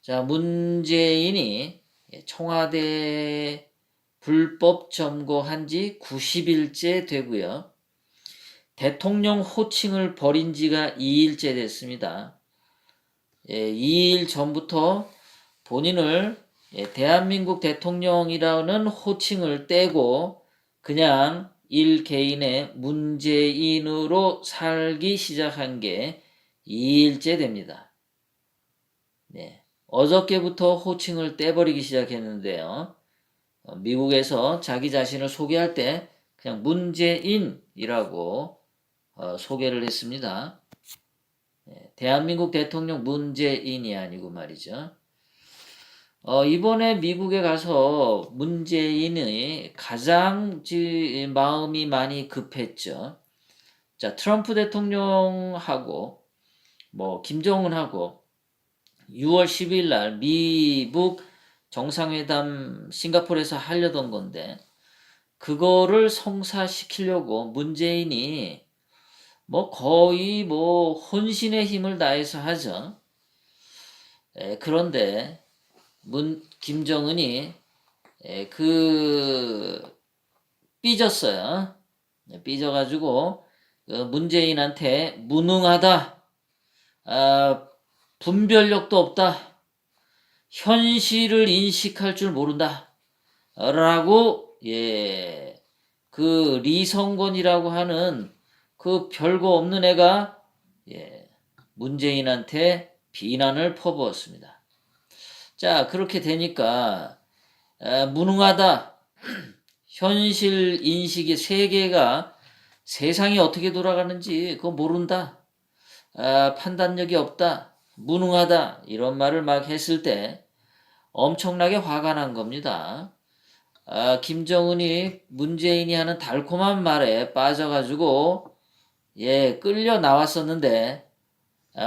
자, 문재인이 청와대 불법 점거한 지 90일째 되고요. 대통령 호칭을 버린 지가 2일째 됐습니다. 2일 전부터 본인을 대한민국 대통령이라는 호칭을 떼고 그냥 일개인의 문재인으로 살기 시작한 게 2일째 됩니다. 네. 어저께부터 호칭을 떼버리기 시작했는데요. 미국에서 자기 자신을 소개할 때 그냥 문재인이라고 소개를 했습니다. 대한민국 대통령 문재인이 아니고 말이죠. 이번에 미국에 가서 문재인이 가장 마음이 많이 급했죠. 자, 트럼프 대통령하고 김정은하고 6월 10일 날 미국 정상회담 싱가포르에서 하려던 건데 그거를 성사시키려고 문재인이 거의 혼신의 힘을 다해서 하죠. 그런데 김정은이 삐졌어요. 삐져가지고 문재인한테 무능하다, 분별력도 없다, 현실을 인식할 줄 모른다 라고 그 리성건이라고 하는 그 별거 없는 애가 문재인한테 비난을 퍼부었습니다. 자, 그렇게 되니까 무능하다, 현실 인식의 세계가 세상이 어떻게 돌아가는지 그거 모른다, 판단력이 없다, 무능하다 이런 말을 막 했을 때 엄청나게 화가 난 겁니다. 김정은이 문재인이 하는 달콤한 말에 빠져가지고 끌려 나왔었는데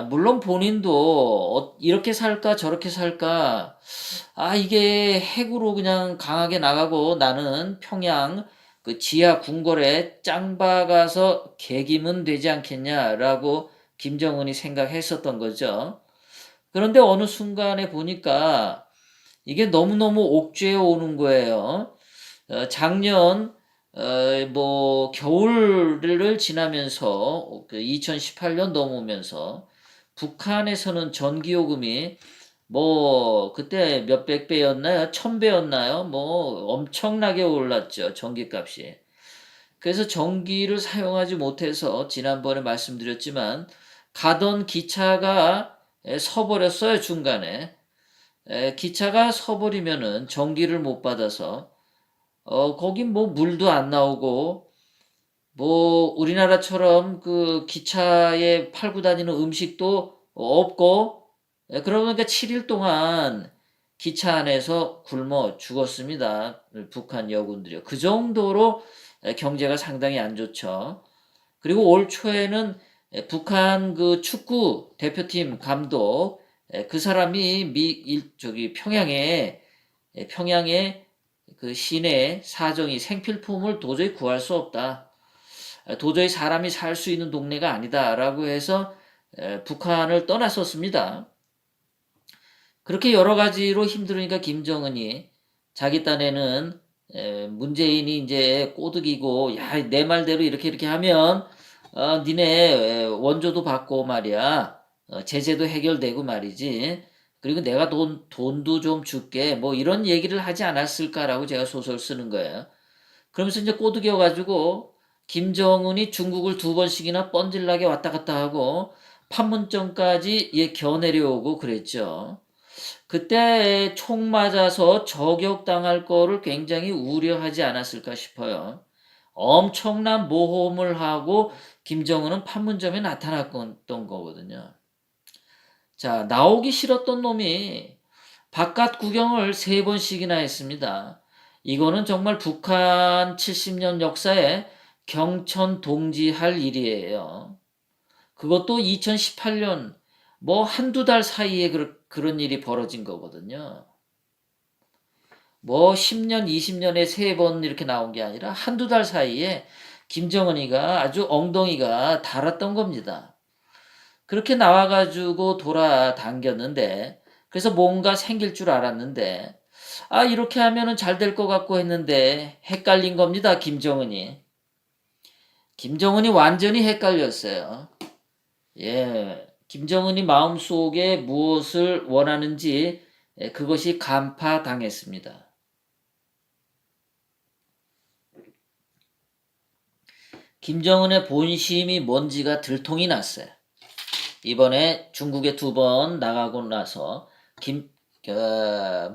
물론 본인도 이렇게 살까 저렇게 살까 이게 핵으로 그냥 강하게 나가고 나는 평양 그 지하 궁궐에 짱 박아서 개기면 되지 않겠냐라고 김정은이 생각했었던 거죠. 그런데 어느 순간에 보니까 이게 너무너무 옥죄어 오는 거예요. 작년 겨울을 지나면서 2018년 넘으면서 북한에서는 전기요금이 그때 몇백 배였나요? 1000배였나요? 엄청나게 올랐죠. 전기값이. 그래서 전기를 사용하지 못해서 지난번에 말씀드렸지만 가던 기차가 서버렸어요. 중간에. 기차가 서버리면은 전기를 못 받아서 거긴 물도 안 나오고 우리나라처럼 그 기차에 팔고 다니는 음식도 없고 그러니까 7일 동안 기차 안에서 굶어 죽었습니다. 북한 여군들이요. 그 정도로 경제가 상당히 안 좋죠. 그리고 올 초에는 북한 그 축구 대표팀 감독 그 사람이 평양에 그 시내 사정이 생필품을 도저히 구할 수 없다. 도저히 사람이 살 수 있는 동네가 아니다라고 해서 북한을 떠났었습니다. 그렇게 여러 가지로 힘들으니까 김정은이 자기 딴에는 문재인이 이제 꼬드기고 야, 내 말대로 이렇게 하면 니네 원조도 받고 말이야. 제재도 해결되고 말이지. 그리고 내가 돈도 좀 줄게. 이런 얘기를 하지 않았을까라고 제가 소설 쓰는 거예요. 그러면서 이제 꼬드겨가지고 김정은이 중국을 2번씩이나 뻔질나게 왔다 갔다 하고 판문점까지 겨내려오고 그랬죠. 그때 총 맞아서 저격당할 거를 굉장히 우려하지 않았을까 싶어요. 엄청난 모험을 하고 김정은은 판문점에 나타났던 거거든요. 자, 나오기 싫었던 놈이 바깥 구경을 3번씩이나 했습니다. 이거는 정말 북한 70년 역사에 경천동지할 일이에요. 그것도 2018년 한두 달 사이에 그런 일이 벌어진 거거든요. 10년, 20년에 3번 이렇게 나온 게 아니라 한두 달 사이에 김정은이가 아주 엉덩이가 달았던 겁니다. 그렇게 나와가지고 돌아당겼는데 그래서 뭔가 생길 줄 알았는데, 이렇게 하면은 잘 될 것 같고 했는데 헷갈린 겁니다. 김정은이 완전히 헷갈렸어요. 예, 김정은이 마음속에 무엇을 원하는지 그것이 간파당했습니다. 김정은의 본심이 뭔지가 들통이 났어요. 이번에 중국에 2번 나가고 나서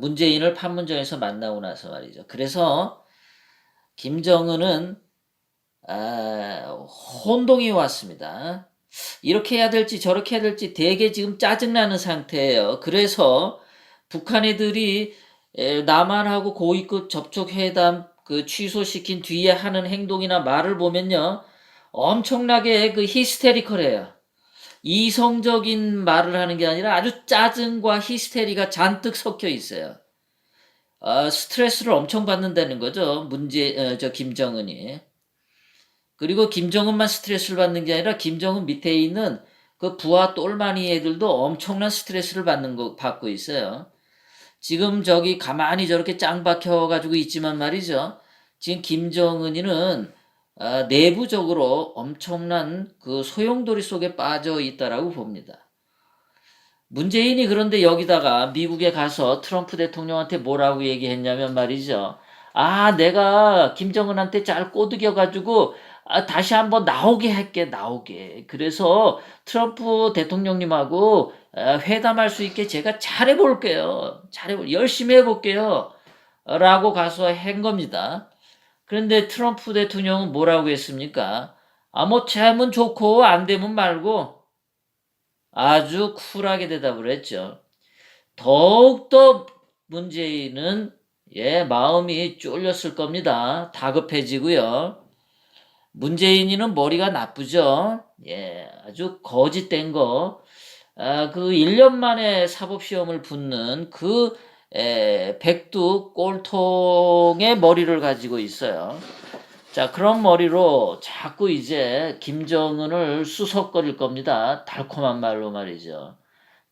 문재인을 판문점에서 만나고 나서 말이죠. 그래서 김정은은 혼동이 왔습니다. 이렇게 해야 될지 저렇게 해야 될지 되게 지금 짜증나는 상태예요. 그래서 북한 애들이 남한하고 고위급 접촉회담 취소시킨 뒤에 하는 행동이나 말을 보면요. 엄청나게 히스테리컬해요. 이성적인 말을 하는 게 아니라 아주 짜증과 히스테리가 잔뜩 섞여 있어요. 스트레스를 엄청 받는다는 거죠. 김정은이. 그리고 김정은만 스트레스를 받는 게 아니라 김정은 밑에 있는 그 부하 똘마니 애들도 엄청난 스트레스를 받고 있어요. 지금 저기 가만히 저렇게 짱 박혀가지고 있지만 말이죠. 지금 김정은이는 내부적으로 엄청난 그 소용돌이 속에 빠져 있다라고 봅니다. 문재인이 그런데 여기다가 미국에 가서 트럼프 대통령한테 뭐라고 얘기했냐면 말이죠. 내가 김정은한테 잘 꼬드겨가지고 다시 한번 나오게 할게, 나오게. 그래서 트럼프 대통령님하고 회담할 수 있게 제가 잘해볼게요. 열심히 해볼게요. 라고 가서 한 겁니다. 그런데 트럼프 대통령은 뭐라고 했습니까? 뭐 되면 좋고 안 되면 말고 아주 쿨하게 대답을 했죠. 더욱더 문재인은 마음이 쫄렸을 겁니다. 다급해지고요. 문재인이는 머리가 나쁘죠. 아주 거짓된 거. 그 1년 만에 사법시험을 붙는 백두 꼴통의 머리를 가지고 있어요. 자, 그런 머리로 자꾸 이제 김정은을 수석거릴 겁니다. 달콤한 말로 말이죠.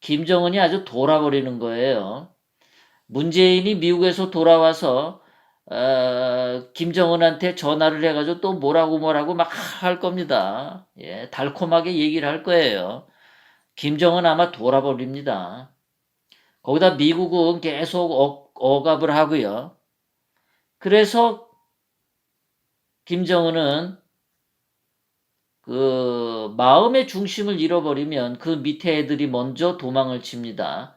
김정은이 아주 돌아버리는 거예요. 문재인이 미국에서 돌아와서 김정은한테 전화를 해가지고 또 뭐라고 막 할 겁니다. 달콤하게 얘기를 할 거예요. 김정은 아마 돌아버립니다. 거기다 미국은 계속 억압을 하고요. 그래서 김정은은 그 마음의 중심을 잃어버리면 그 밑에 애들이 먼저 도망을 칩니다.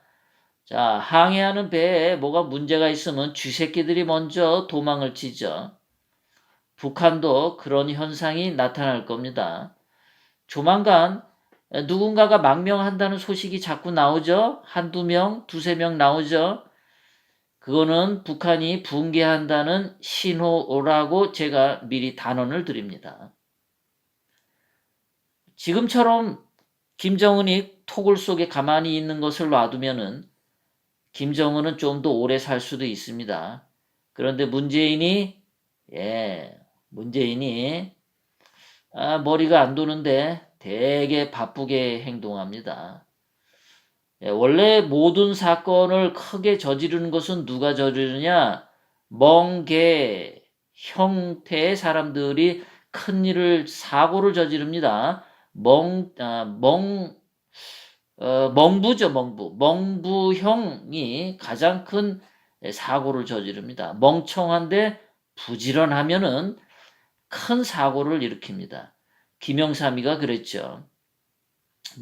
자, 항해하는 배에 뭐가 문제가 있으면 쥐새끼들이 먼저 도망을 치죠. 북한도 그런 현상이 나타날 겁니다. 조만간 누군가가 망명한다는 소식이 자꾸 나오죠. 한두 명, 두세 명 나오죠. 그거는 북한이 붕괴한다는 신호라고 제가 미리 단언을 드립니다. 지금처럼 김정은이 토굴 속에 가만히 있는 것을 놔두면은 김정은은 좀 더 오래 살 수도 있습니다. 그런데 문재인이 머리가 안 도는데 되게 바쁘게 행동합니다. 원래 모든 사건을 크게 저지르는 것은 누가 저지르냐? 멍개 형태의 사람들이 큰 사고를 저지릅니다. 멍부죠, 멍부. 멍부형이 가장 큰 사고를 저지릅니다. 멍청한데 부지런하면은 큰 사고를 일으킵니다. 김영삼이가 그랬죠.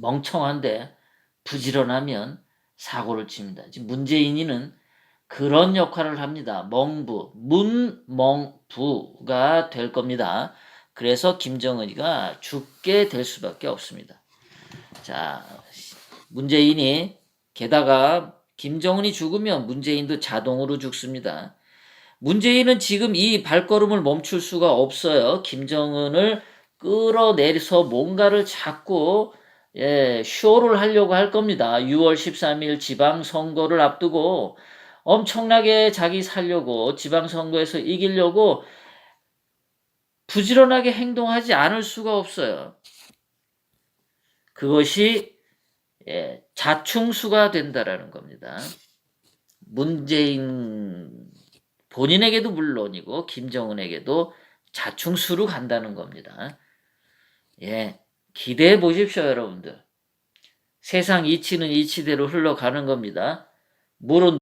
멍청한데 부지런하면 사고를 칩니다. 지금 문재인이는 그런 역할을 합니다. 문멍부가 될 겁니다. 그래서 김정은이가 죽게 될 수밖에 없습니다. 자, 문재인이 게다가 김정은이 죽으면 문재인도 자동으로 죽습니다. 문재인은 지금 이 발걸음을 멈출 수가 없어요. 김정은을 끌어내려서 뭔가를 자꾸 쇼를 하려고 할 겁니다. 6월 13일 지방선거를 앞두고 엄청나게 자기 살려고 지방선거에서 이기려고 부지런하게 행동하지 않을 수가 없어요. 그것이 예, 자충수가 된다라는 겁니다. 문재인 본인에게도 물론이고 김정은에게도 자충수로 간다는 겁니다. 예, 기대해 보십시오, 여러분들. 세상 이치는 이치대로 흘러가는 겁니다. 물은